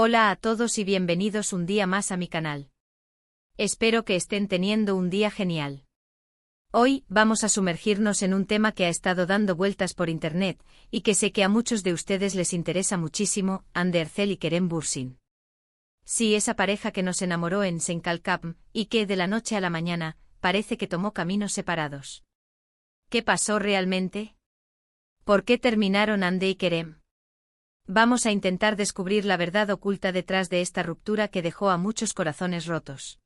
Hola a todos y bienvenidos un día más a mi canal. Espero que estén teniendo un día genial. Hoy vamos a sumergirnos en un tema que ha estado dando vueltas por internet y que sé que a muchos de ustedes les interesa muchísimo: Hande Erçel y Kerem Bürsin. Sí, esa pareja que nos enamoró en Senkalkapm y que de la noche a la mañana parece que tomó caminos separados. ¿Qué pasó realmente? ¿Por qué terminaron Hande y Kerem? Vamos a intentar descubrir la verdad oculta detrás de esta ruptura que dejó a muchos corazones rotos.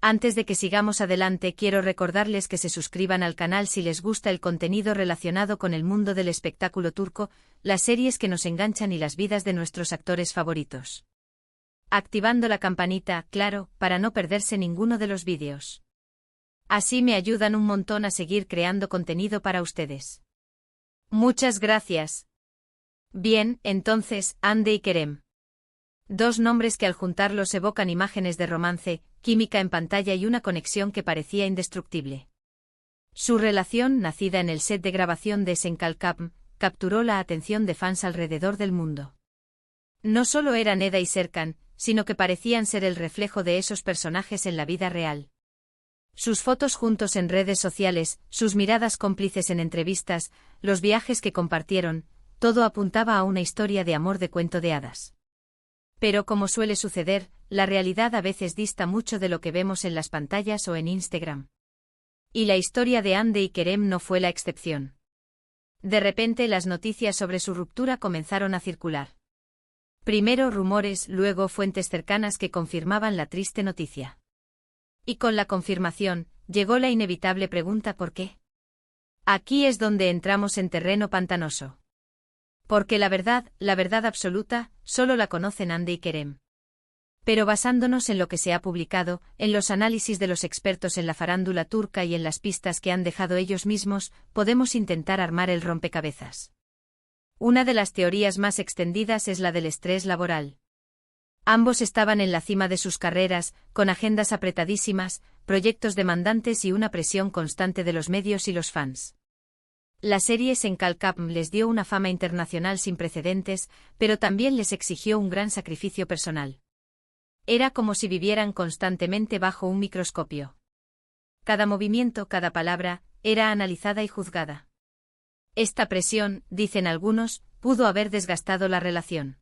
Antes de que sigamos adelante, quiero recordarles que se suscriban al canal si les gusta el contenido relacionado con el mundo del espectáculo turco, las series que nos enganchan y las vidas de nuestros actores favoritos. Activando la campanita, claro, para no perderse ninguno de los vídeos. Así me ayudan un montón a seguir creando contenido para ustedes. Muchas gracias. Bien, entonces, Hande y Kerem. Dos nombres que al juntarlos evocan imágenes de romance, química en pantalla y una conexión que parecía indestructible. Su relación, nacida en el set de grabación de Senkalkapm, capturó la atención de fans alrededor del mundo. No solo eran Eda y Serkan, sino que parecían ser el reflejo de esos personajes en la vida real. Sus fotos juntos en redes sociales, sus miradas cómplices en entrevistas, los viajes que compartieron, todo apuntaba a una historia de amor de cuento de hadas. Pero como suele suceder, la realidad a veces dista mucho de lo que vemos en las pantallas o en Instagram. Y la historia de Hande y Kerem no fue la excepción. De repente las noticias sobre su ruptura comenzaron a circular. Primero rumores, luego fuentes cercanas que confirmaban la triste noticia. Y con la confirmación, llegó la inevitable pregunta: ¿por qué? Aquí es donde entramos en terreno pantanoso. Porque la verdad absoluta, solo la conocen Hande y Kerem. Pero basándonos en lo que se ha publicado, en los análisis de los expertos en la farándula turca y en las pistas que han dejado ellos mismos, podemos intentar armar el rompecabezas. Una de las teorías más extendidas es la del estrés laboral. Ambos estaban en la cima de sus carreras, con agendas apretadísimas, proyectos demandantes y una presión constante de los medios y los fans. La serie Senkalkapm les dio una fama internacional sin precedentes, pero también les exigió un gran sacrificio personal. Era como si vivieran constantemente bajo un microscopio. Cada movimiento, cada palabra, era analizada y juzgada. Esta presión, dicen algunos, pudo haber desgastado la relación.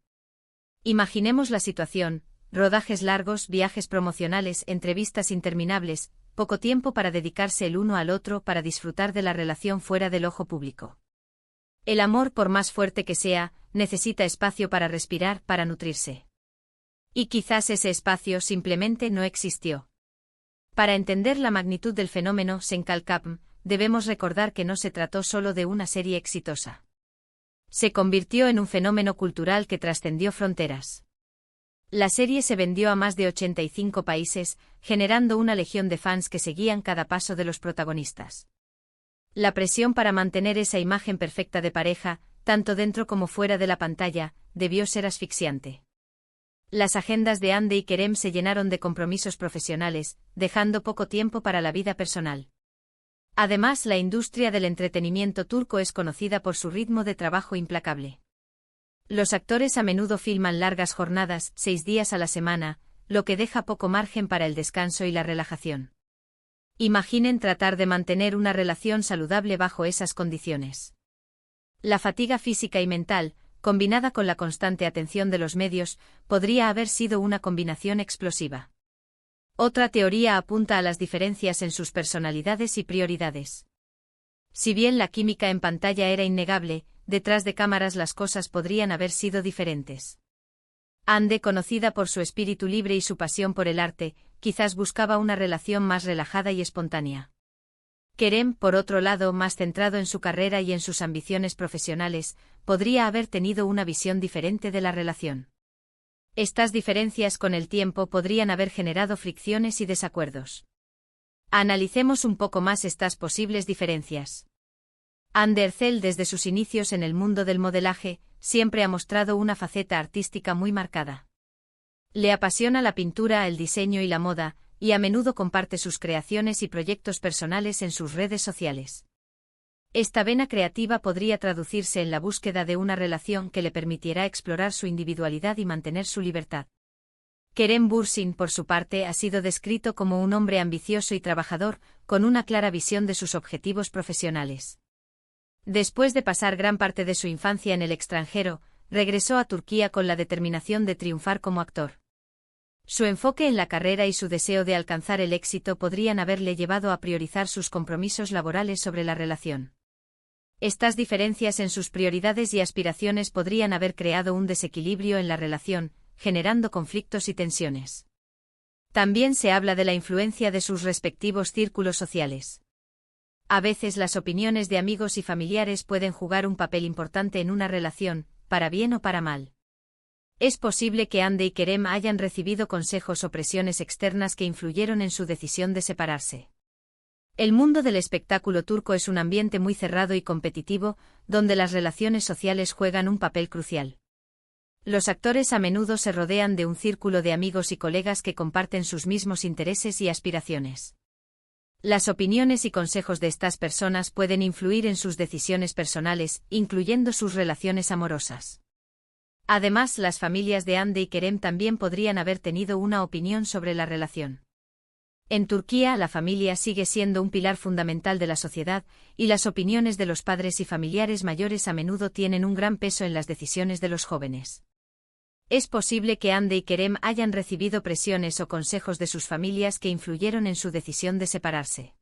Imaginemos la situación: rodajes largos, viajes promocionales, entrevistas interminables, poco tiempo para dedicarse el uno al otro, para disfrutar de la relación fuera del ojo público. El amor, por más fuerte que sea, necesita espacio para respirar, para nutrirse. Y quizás ese espacio simplemente no existió. Para entender la magnitud del fenómeno Senkalkapm, debemos recordar que no se trató solo de una serie exitosa. Se convirtió en un fenómeno cultural que trascendió fronteras. La serie se vendió a más de 85 países, generando una legión de fans que seguían cada paso de los protagonistas. La presión para mantener esa imagen perfecta de pareja, tanto dentro como fuera de la pantalla, debió ser asfixiante. Las agendas de Hande y Kerem se llenaron de compromisos profesionales, dejando poco tiempo para la vida personal. Además, la industria del entretenimiento turco es conocida por su ritmo de trabajo implacable. Los actores a menudo filman largas jornadas, 6 días a la semana, lo que deja poco margen para el descanso y la relajación. Imaginen tratar de mantener una relación saludable bajo esas condiciones. La fatiga física y mental, combinada con la constante atención de los medios, podría haber sido una combinación explosiva. Otra teoría apunta a las diferencias en sus personalidades y prioridades. Si bien la química en pantalla era innegable, detrás de cámaras las cosas podrían haber sido diferentes. Hande, conocida por su espíritu libre y su pasión por el arte, quizás buscaba una relación más relajada y espontánea. Kerem, por otro lado, más centrado en su carrera y en sus ambiciones profesionales, podría haber tenido una visión diferente de la relación. Estas diferencias con el tiempo podrían haber generado fricciones y desacuerdos. Analicemos un poco más estas posibles diferencias. Hande Erçel, desde sus inicios en el mundo del modelaje, siempre ha mostrado una faceta artística muy marcada. Le apasiona la pintura, el diseño y la moda, y a menudo comparte sus creaciones y proyectos personales en sus redes sociales. Esta vena creativa podría traducirse en la búsqueda de una relación que le permitiera explorar su individualidad y mantener su libertad. Kerem Bürsin, por su parte, ha sido descrito como un hombre ambicioso y trabajador, con una clara visión de sus objetivos profesionales. Después de pasar gran parte de su infancia en el extranjero, regresó a Turquía con la determinación de triunfar como actor. Su enfoque en la carrera y su deseo de alcanzar el éxito podrían haberle llevado a priorizar sus compromisos laborales sobre la relación. Estas diferencias en sus prioridades y aspiraciones podrían haber creado un desequilibrio en la relación, generando conflictos y tensiones. También se habla de la influencia de sus respectivos círculos sociales. A veces las opiniones de amigos y familiares pueden jugar un papel importante en una relación, para bien o para mal. Es posible que Hande y Kerem hayan recibido consejos o presiones externas que influyeron en su decisión de separarse. El mundo del espectáculo turco es un ambiente muy cerrado y competitivo, donde las relaciones sociales juegan un papel crucial. Los actores a menudo se rodean de un círculo de amigos y colegas que comparten sus mismos intereses y aspiraciones. Las opiniones y consejos de estas personas pueden influir en sus decisiones personales, incluyendo sus relaciones amorosas. Además, las familias de Hande y Kerem también podrían haber tenido una opinión sobre la relación. En Turquía, la familia sigue siendo un pilar fundamental de la sociedad, y las opiniones de los padres y familiares mayores a menudo tienen un gran peso en las decisiones de los jóvenes. Es posible que Hande y Kerem hayan recibido presiones o consejos de sus familias que influyeron en su decisión de separarse.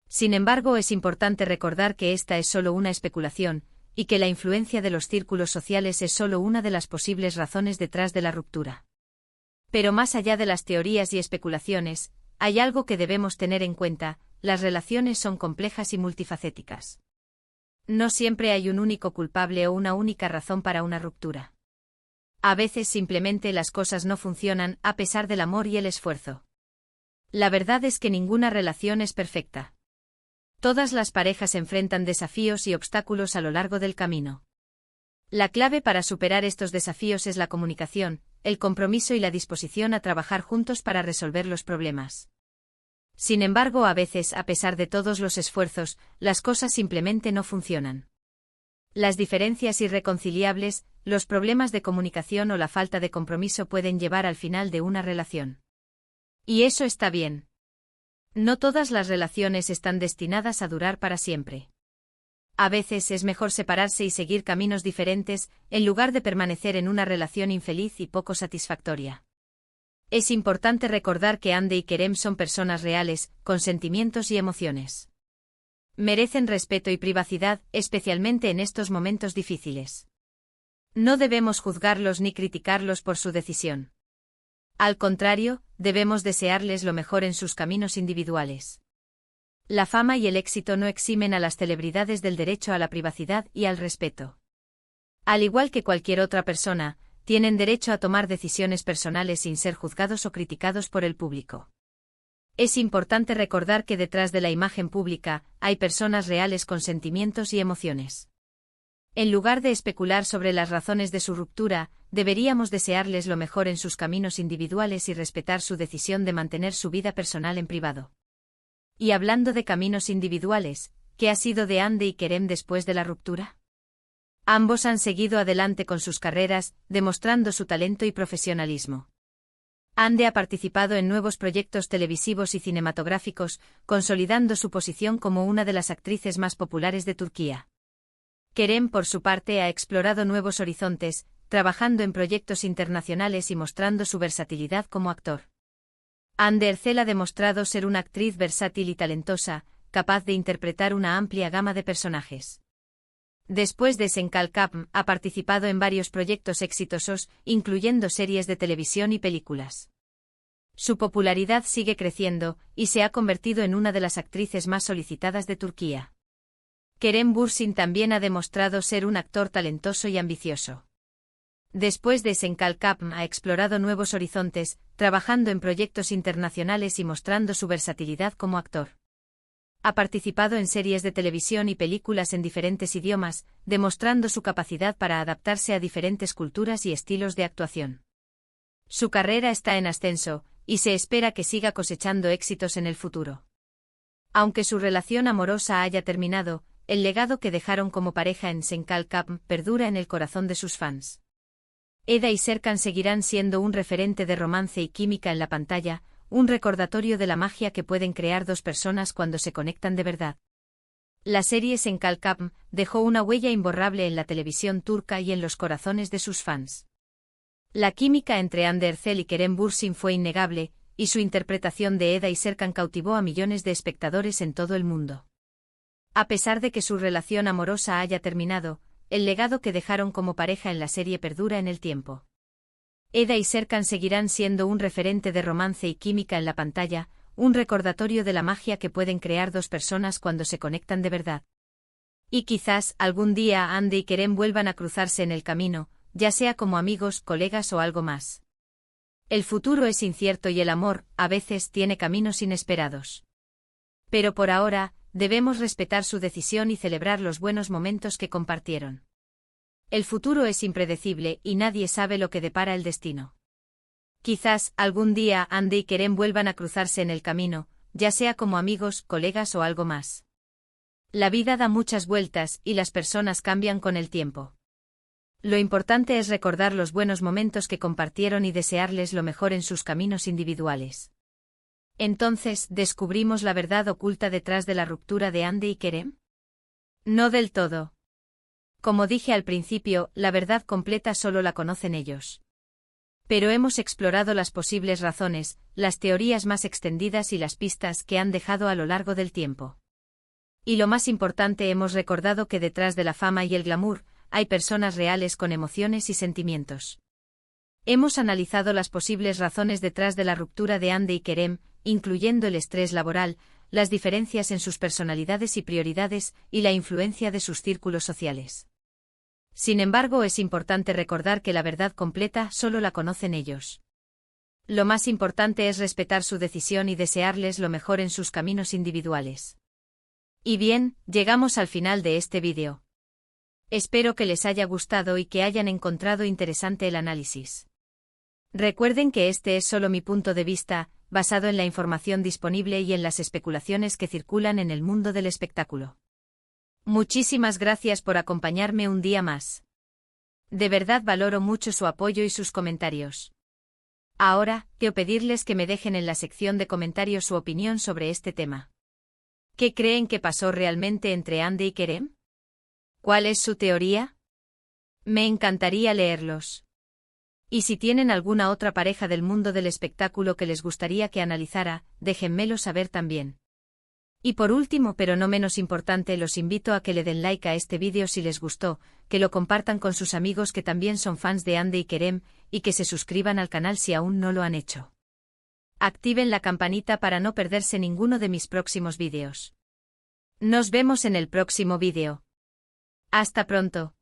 Sin embargo, es importante recordar que esta es solo una especulación, y que la influencia de los círculos sociales es solo una de las posibles razones detrás de la ruptura. Pero más allá de las teorías y especulaciones, hay algo que debemos tener en cuenta: las relaciones son complejas y multifacéticas. No siempre hay un único culpable o una única razón para una ruptura. A veces simplemente las cosas no funcionan a pesar del amor y el esfuerzo. La verdad es que ninguna relación es perfecta. Todas las parejas enfrentan desafíos y obstáculos a lo largo del camino. La clave para superar estos desafíos es la comunicación, el compromiso y la disposición a trabajar juntos para resolver los problemas. Sin embargo, a veces, a pesar de todos los esfuerzos, las cosas simplemente no funcionan. Las diferencias irreconciliables, los problemas de comunicación o la falta de compromiso pueden llevar al final de una relación. Y eso está bien. No todas las relaciones están destinadas a durar para siempre. A veces es mejor separarse y seguir caminos diferentes, en lugar de permanecer en una relación infeliz y poco satisfactoria. Es importante recordar que Hande y Kerem son personas reales, con sentimientos y emociones. Merecen respeto y privacidad, especialmente en estos momentos difíciles. No debemos juzgarlos ni criticarlos por su decisión. Al contrario, debemos desearles lo mejor en sus caminos individuales. La fama y el éxito no eximen a las celebridades del derecho a la privacidad y al respeto. Al igual que cualquier otra persona, tienen derecho a tomar decisiones personales sin ser juzgados o criticados por el público. Es importante recordar que detrás de la imagen pública hay personas reales con sentimientos y emociones. En lugar de especular sobre las razones de su ruptura, deberíamos desearles lo mejor en sus caminos individuales y respetar su decisión de mantener su vida personal en privado. Y hablando de caminos individuales, ¿qué ha sido de Hande y Kerem después de la ruptura? Ambos han seguido adelante con sus carreras, demostrando su talento y profesionalismo. Hande ha participado en nuevos proyectos televisivos y cinematográficos, consolidando su posición como una de las actrices más populares de Turquía. Kerem, por su parte, ha explorado nuevos horizontes, trabajando en proyectos internacionales y mostrando su versatilidad como actor. Hande Erçel ha demostrado ser una actriz versátil y talentosa, capaz de interpretar una amplia gama de personajes. Después de Senkalkapm, ha participado en varios proyectos exitosos, incluyendo series de televisión y películas. Su popularidad sigue creciendo, y se ha convertido en una de las actrices más solicitadas de Turquía. Kerem Bürsin también ha demostrado ser un actor talentoso y ambicioso. Después de Senkalkapm ha explorado nuevos horizontes, trabajando en proyectos internacionales y mostrando su versatilidad como actor. Ha participado en series de televisión y películas en diferentes idiomas, demostrando su capacidad para adaptarse a diferentes culturas y estilos de actuación. Su carrera está en ascenso, y se espera que siga cosechando éxitos en el futuro. Aunque su relación amorosa haya terminado, el legado que dejaron como pareja en Senkal Cup perdura en el corazón de sus fans. Eda y Serkan seguirán siendo un referente de romance y química en la pantalla, un recordatorio de la magia que pueden crear dos personas cuando se conectan de verdad. La serie Senkal Cup dejó una huella imborrable en la televisión turca y en los corazones de sus fans. La química entre Hande Erçel y Kerem Bürsin fue innegable, y su interpretación de Eda y Serkan cautivó a millones de espectadores en todo el mundo. A pesar de que su relación amorosa haya terminado, el legado que dejaron como pareja en la serie perdura en el tiempo. Eda y Serkan seguirán siendo un referente de romance y química en la pantalla, un recordatorio de la magia que pueden crear dos personas cuando se conectan de verdad. Y quizás algún día Hande y Kerem vuelvan a cruzarse en el camino, ya sea como amigos, colegas o algo más. El futuro es incierto y el amor, a veces, tiene caminos inesperados. Pero por ahora, debemos respetar su decisión y celebrar los buenos momentos que compartieron. El futuro es impredecible y nadie sabe lo que depara el destino. Quizás algún día Hande y Kerem vuelvan a cruzarse en el camino, ya sea como amigos, colegas o algo más. La vida da muchas vueltas y las personas cambian con el tiempo. Lo importante es recordar los buenos momentos que compartieron y desearles lo mejor en sus caminos individuales. Entonces, ¿descubrimos la verdad oculta detrás de la ruptura de Hande y Kerem? No del todo. Como dije al principio, la verdad completa solo la conocen ellos. Pero hemos explorado las posibles razones, las teorías más extendidas y las pistas que han dejado a lo largo del tiempo. Y lo más importante, hemos recordado que detrás de la fama y el glamour, hay personas reales con emociones y sentimientos. Hemos analizado las posibles razones detrás de la ruptura de Hande y Kerem, incluyendo el estrés laboral, las diferencias en sus personalidades y prioridades, y la influencia de sus círculos sociales. Sin embargo, es importante recordar que la verdad completa solo la conocen ellos. Lo más importante es respetar su decisión y desearles lo mejor en sus caminos individuales. Y bien, llegamos al final de este vídeo. Espero que les haya gustado y que hayan encontrado interesante el análisis. Recuerden que este es solo mi punto de vista, basado en la información disponible y en las especulaciones que circulan en el mundo del espectáculo. Muchísimas gracias por acompañarme un día más. De verdad valoro mucho su apoyo y sus comentarios. Ahora, quiero pedirles que me dejen en la sección de comentarios su opinión sobre este tema. ¿Qué creen que pasó realmente entre Hande y Kerem? ¿Cuál es su teoría? Me encantaría leerlos. Y si tienen alguna otra pareja del mundo del espectáculo que les gustaría que analizara, déjenmelo saber también. Y por último, pero no menos importante, los invito a que le den like a este vídeo si les gustó, que lo compartan con sus amigos que también son fans de Hande y Kerem, y que se suscriban al canal si aún no lo han hecho. Activen la campanita para no perderse ninguno de mis próximos vídeos. Nos vemos en el próximo vídeo. Hasta pronto.